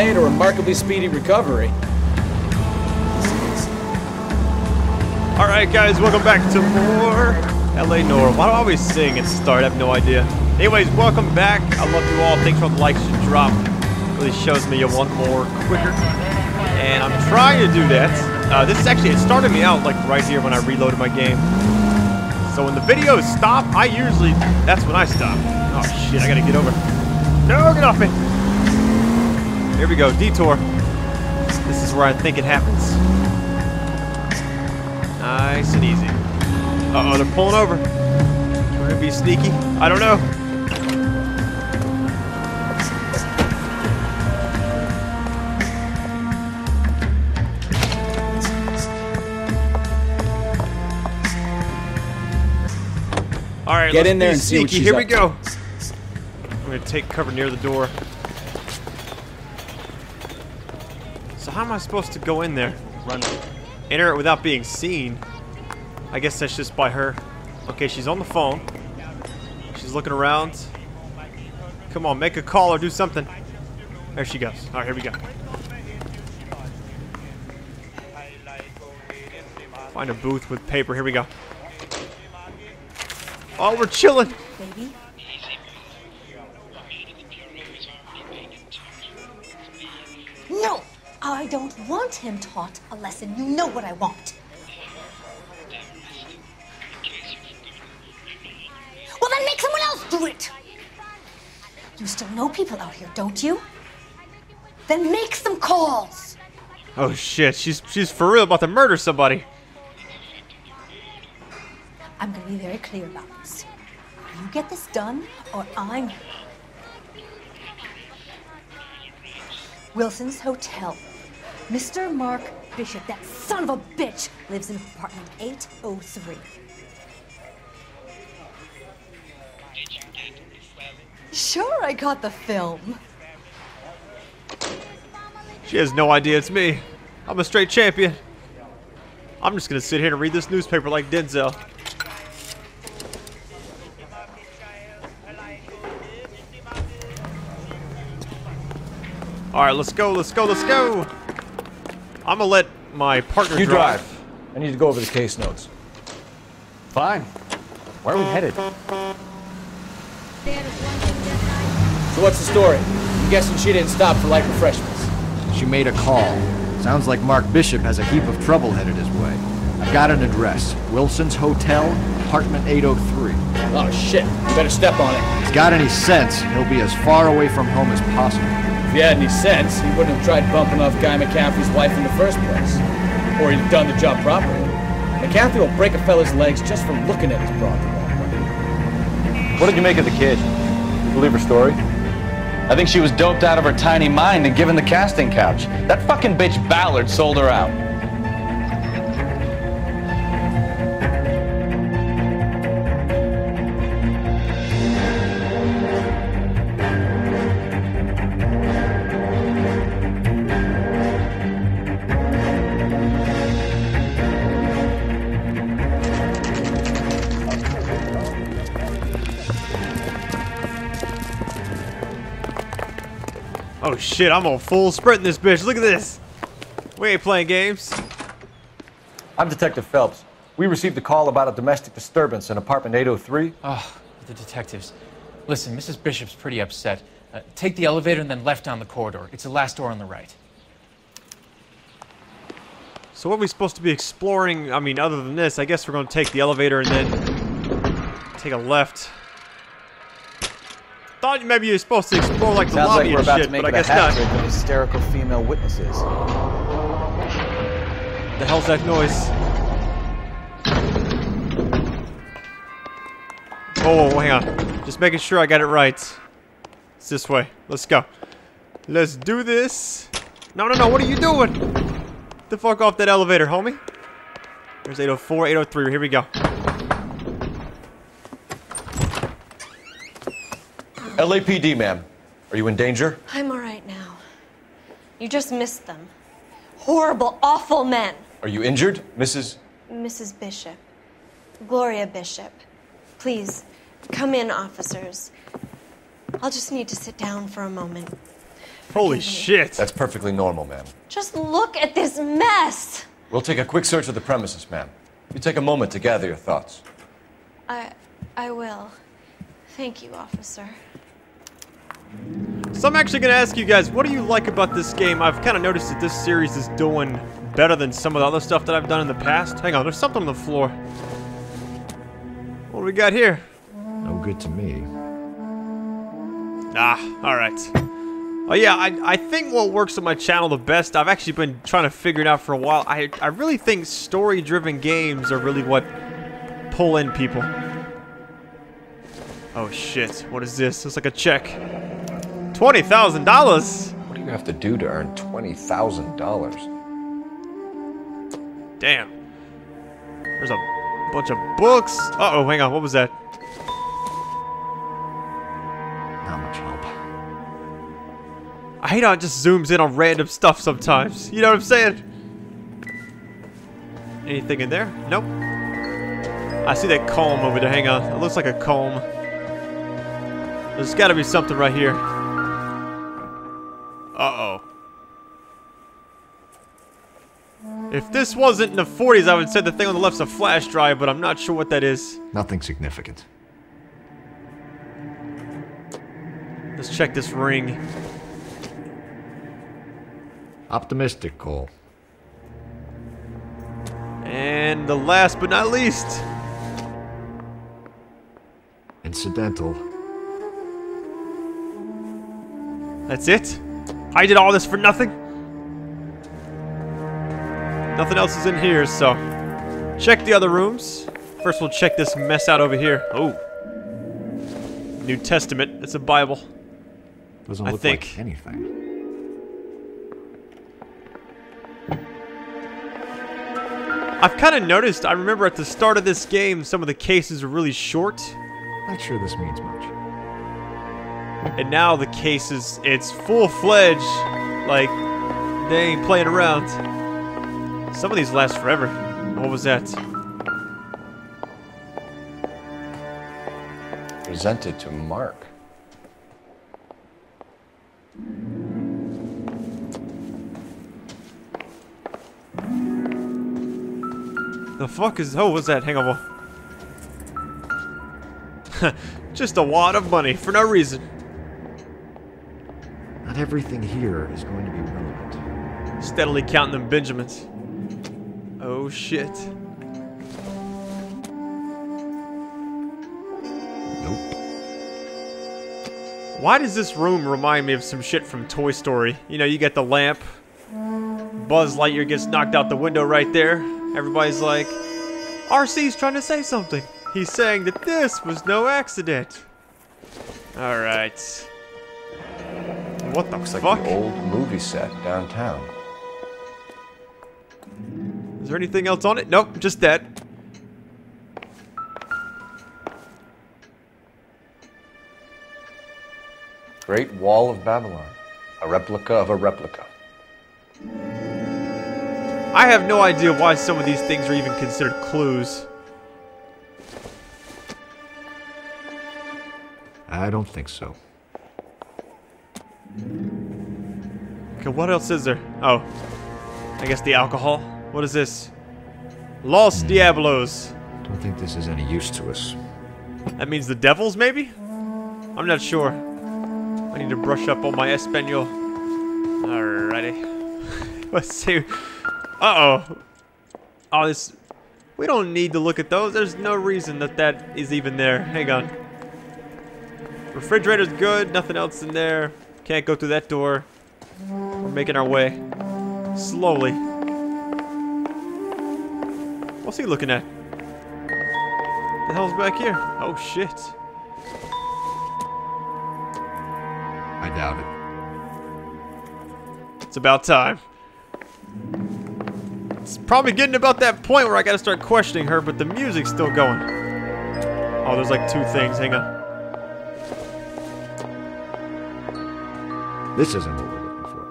diet or remarkably speedy recovery. Alright guys, welcome back to more LA Noire. Why do I always sing at the start? I have no idea. Anyways, welcome back. I love you all. Thanks for all the likes you drop. Really shows me you want more quicker. And I'm trying to do that. This is actually, it started me out like right here when I reloaded my game. So when the videos stop, that's when I stop. Oh shit, I gotta get over. No, get off me. Here we go, detour. This is where I think it happens. Nice and easy. Uh-oh, they're pulling over. We're gonna be sneaky. I don't know. All right, get in there and see what she's Here we up go. I'm gonna take cover near the door. So how am I supposed to go in there? Enter it without being seen. I guess that's just by her. Okay, she's on the phone. She's looking around. Come on, make a call or do something. There she goes. All right, here we go. Find a booth with paper. Here we go. Oh, we're chilling. Baby. No, I don't want him taught a lesson. You know what I want. Well, then make someone else do it. You still know people out here, don't you? Then make some calls. Oh shit, she's for real about to murder somebody. I'm gonna be very clear about this. You get this done, or I'm... Wilson's Hotel. Mr. Mark Bishop, that son of a bitch, lives in apartment 803. Sure, I got the film. She has no idea it's me. I'm a straight champion. I'm just gonna sit here and read this newspaper like Denzel. All right, let's go, let's go, let's go. I'm gonna let my partner drive. I need to go over the case notes. Fine. Where are we headed? So what's the story? I'm guessing she didn't stop for light refreshments. She made a call. Sounds like Mark Bishop has a heap of trouble headed his way. I've got an address. Wilson's Hotel, apartment 803. Oh shit, you better step on it. If he's got any sense, he'll be as far away from home as possible. If he had any sense, he wouldn't have tried bumping off Guy McCaffrey's wife in the first place. Or he'd have done the job properly. McCaffrey will break a fella's legs just from looking at his broad. What did you make of the kid? You believe her story? I think she was doped out of her tiny mind and given the casting couch. That fucking bitch Ballard sold her out. Oh shit, I'm on full sprint in this bitch. Look at this. We ain't playing games. I'm Detective Phelps. We received a call about a domestic disturbance in apartment 803. Oh, the detectives. Listen, Mrs. Bishop's pretty upset. Take the elevator and then left down the corridor. It's the last door on the right. So what are we supposed to be exploring? I mean, other than this, I guess we're going to take the elevator and then take a left. Thought maybe you're supposed to explore like the lobby and shit, but I guess not. Of hysterical female witnesses. The hell's that noise? Oh, hang on. Just making sure I got it right. It's this way. Let's go. Let's do this. No, no, no. What are you doing? Get the fuck off that elevator, homie. There's 804, 803. Here we go. LAPD, ma'am. Are you in danger? I'm all right now. You just missed them. Horrible, awful men. Are you injured, Mrs. Bishop. Gloria Bishop. Please, come in, officers. I'll just need to sit down for a moment. Holy shit. That's perfectly normal, ma'am. Just look at this mess. We'll take a quick search of the premises, ma'am. You take a moment to gather your thoughts. I will. Thank you, officer. So I'm actually going to ask you guys, what do you like about this game? I've kind of noticed that this series is doing better than some of the other stuff that I've done in the past. Hang on, there's something on the floor. What do we got here? No good to me. Ah, alright. Oh yeah, I think what works on my channel the best, I've actually been trying to figure it out for a while. I really think story-driven games are really what pull in people. Oh shit, what is this? Looks like a check. $20,000? What do you have to do to earn $20,000? Damn. There's a bunch of books. Uh-oh, hang on, what was that? Not much help. I hate how it just zooms in on random stuff sometimes. You know what I'm saying? Anything in there? Nope. I see that comb over there. Hang on. It looks like a comb. There's got to be something right here. Uh-oh. If this wasn't in the 40s, I would say the thing on the left's a flash drive, but I'm not sure what that is. Nothing significant. Let's check this ring. Optimistic, Cole. And the last but not least. Incidental. That's it? I did all this for nothing? Nothing else is in here, so check the other rooms. First we'll check this mess out over here. Oh. New Testament. It's a Bible. Doesn't look like anything. I've kind of noticed, I remember at the start of this game, some of the cases are really short. Not sure this means much. And now the cases, it's full-fledged. Like, they ain't playing around. Some of these last forever. What was that? Presented to Mark. The fuck is... Oh, what's that? Hang on. Just a wad of money for no reason. Not everything here is going to be relevant. Steadily counting them Benjamins. Oh, shit. Nope. Why does this room remind me of some shit from Toy Story? You know, you get the lamp. Buzz Lightyear gets knocked out the window right there. Everybody's like, RC's trying to say something. He's saying that this was no accident. Alright. What the Looks fuck? like an old movie set downtown. Is there anything else on it? Nope, just that. Great Wall of Babylon. A replica of a replica. I have no idea why some of these things are even considered clues. I don't think so. Okay, what else is there? Oh. I guess the alcohol. What is this? Los Diablos. Don't think this is any use to us. That means the devils, maybe? I'm not sure. I need to brush up on my Espanol. Alrighty. Let's see. Uh-oh. Oh, this... We don't need to look at those. There's no reason that that is even there. Hang on. Refrigerator's good. Nothing else in there. Can't go through that door. We're making our way. Slowly. What's he looking at? What the hell's back here? Oh, shit. I doubt it. It's about time. It's probably getting about that point where I gotta start questioning her, but the music's still going. Oh, there's like two things. Hang on. This isn't what we're looking for.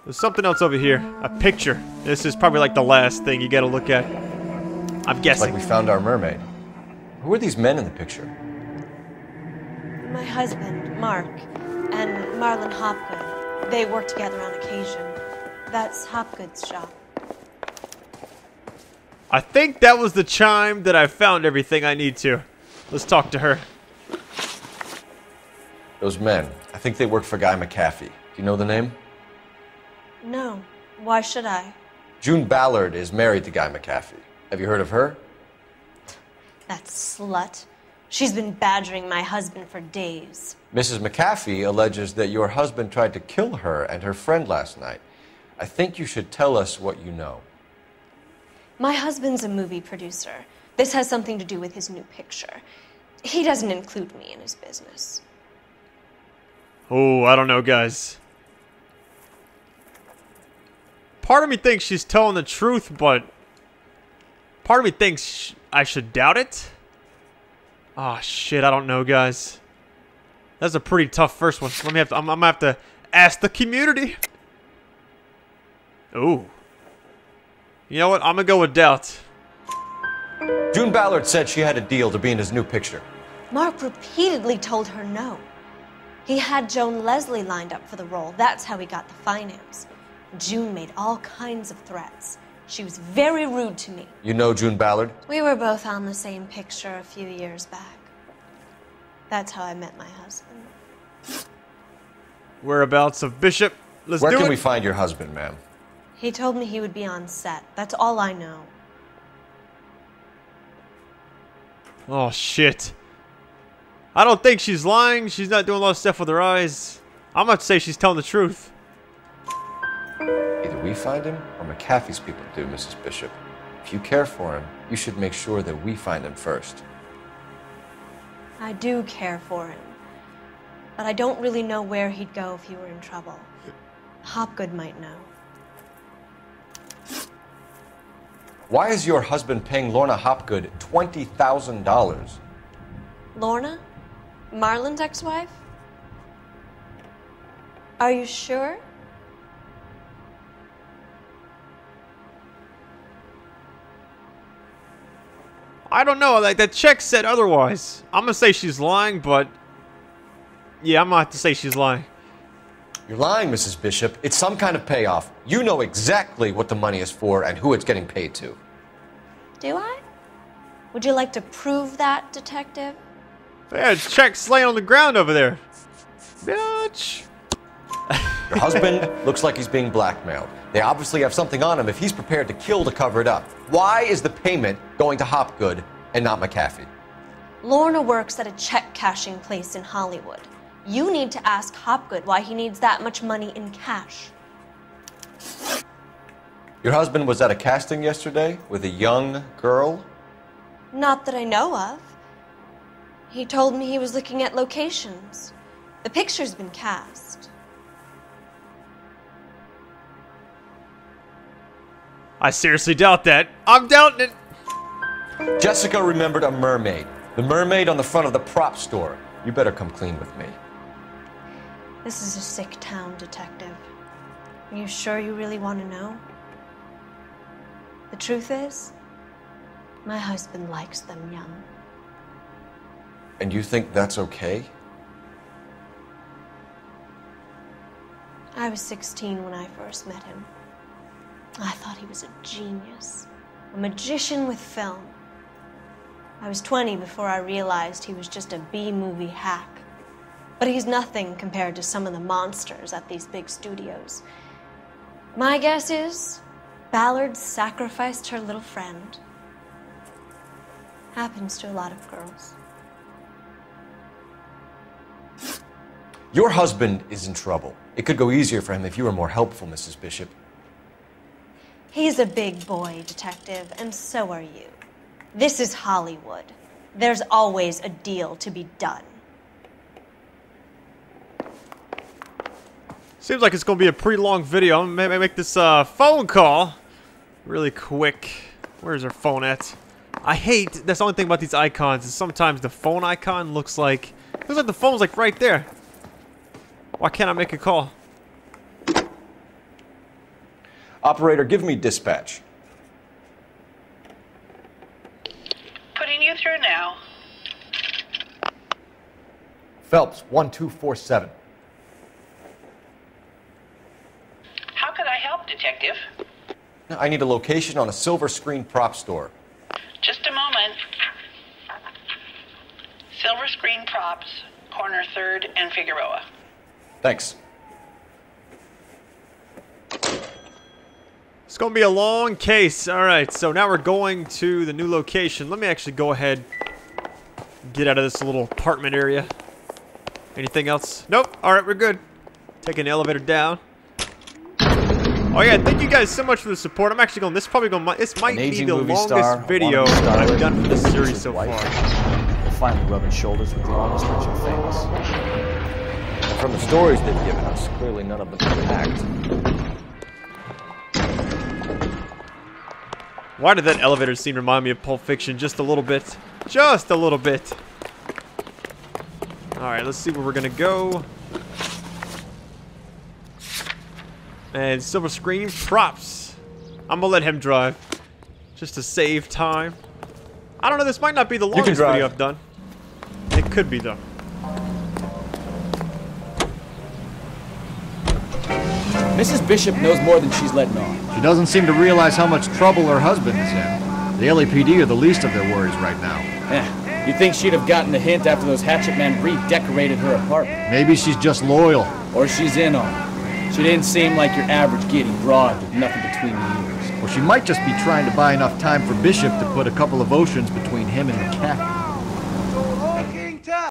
There's something else over here. A picture. This is probably like the last thing you gotta look at. I'm It's guessing. like we found our mermaid. Who are these men in the picture? My husband, Mark, and Marlon Hopgood. They work together on occasion. That's Hopgood's shop. I think that was the chime that I found everything I need to. Let's talk to her. Those men, I think they work for Guy McAfee. Do you know the name? No. Why should I? June Ballard is married to Guy McAfee. Have you heard of her? That slut. She's been badgering my husband for days. Mrs. McAfee alleges that your husband tried to kill her and her friend last night. I think you should tell us what you know. My husband's a movie producer. This has something to do with his new picture. He doesn't include me in his business. Oh, I don't know, guys. Part of me thinks she's telling the truth, but part of me thinks I should doubt it. Oh shit, I don't know, guys. That's a pretty tough first one. I'm gonna have to ask the community. Ooh. You know what? I'm gonna go with doubt. June Ballard said she had a deal to be in his new picture. Mark repeatedly told her no. He had Joan Leslie lined up for the role. That's how he got the finance. June made all kinds of threats. She was very rude to me. You know June Ballard? We were both on the same picture a few years back. That's how I met my husband. Whereabouts of Bishop? Let's do it. Where can we find your husband, ma'am? He told me he would be on set. That's all I know. Oh shit. I don't think she's lying. She's not doing a lot of stuff with her eyes. I'm about to say she's telling the truth. Either we find him or McAfee's people do, Mrs. Bishop. If you care for him, you should make sure that we find him first. I do care for him. But I don't really know where he'd go if he were in trouble. Hopgood might know. Why is your husband paying Lorna Hopgood $20,000? Lorna? Marlon's ex-wife? Are you sure? I don't know. Like, that check said otherwise. I'm gonna say she's lying, but yeah, I'm gonna have to say she's lying. You're lying, Mrs. Bishop. It's some kind of payoff. You know exactly what the money is for and who it's getting paid to. Do I? Would you like to prove that, detective? Yeah, check's laying on the ground over there. Bitch. Your husband looks like he's being blackmailed. They obviously have something on him if he's prepared to kill to cover it up. Why is the payment going to Hopgood and not McAfee? Lorna works at a check-cashing place in Hollywood. You need to ask Hopgood why he needs that much money in cash. Your husband was at a casting yesterday with a young girl? Not that I know of. He told me he was looking at locations. The picture's been cast. I seriously doubt that. I'm doubting it. Jessica remembered a mermaid. The mermaid on the front of the prop store. You better come clean with me. This is a sick town, detective. Are you sure you really want to know? The truth is, my husband likes them young. And you think that's okay? I was 16 when I first met him. I thought he was a genius, a magician with film. I was 20 before I realized he was just a B-movie hack. But he's nothing compared to some of the monsters at these big studios. My guess is Ballard sacrificed her little friend. Happens to a lot of girls. Your husband is in trouble. It could go easier for him if you were more helpful, Mrs. Bishop. He's a big boy, detective, and so are you. This is Hollywood. There's always a deal to be done. Seems like it's gonna be a pretty long video. I'm gonna make this phone call really quick. Where's her phone at? I hate, that's the only thing about these icons, is sometimes the phone icon looks like the phone's like right there. Why can't I make a call? Operator, give me dispatch. Putting you through now. Phelps, 1247. How could I help, Detective? I need a location on a silver screen prop store. Just a moment. Silver Screen Props, corner 3rd and Figueroa. Thanks. It's going to be a long case. All right, so now we're going to the new location. Let me actually go ahead and get out of this little apartment area. Anything else? Nope. All right, we're good. Taking the elevator down. Oh yeah, thank you guys so much for the support. I'm actually going. This might be the longest video I've done for this series so far. They're finally rubbing shoulders with the honest, rich, and famous. And from the stories they've given us, clearly none of them can act. Why did that elevator scene remind me of Pulp Fiction just a little bit? Just a little bit. Alright, let's see where we're gonna go. And silver screen props. I'm gonna let him drive. Just to save time. I don't know, this might not be the longest video I've done. It could be though. Mrs. Bishop knows more than she's letting on. She doesn't seem to realize how much trouble her husband is in. The LAPD are the least of their worries right now. You'd think she'd have gotten the hint after those hatchet men redecorated her apartment. Maybe she's just loyal. Or she's in on it. She didn't seem like your average giddy broad with nothing between the ears. Or she might just be trying to buy enough time for Bishop to put a couple of oceans between him and the cat.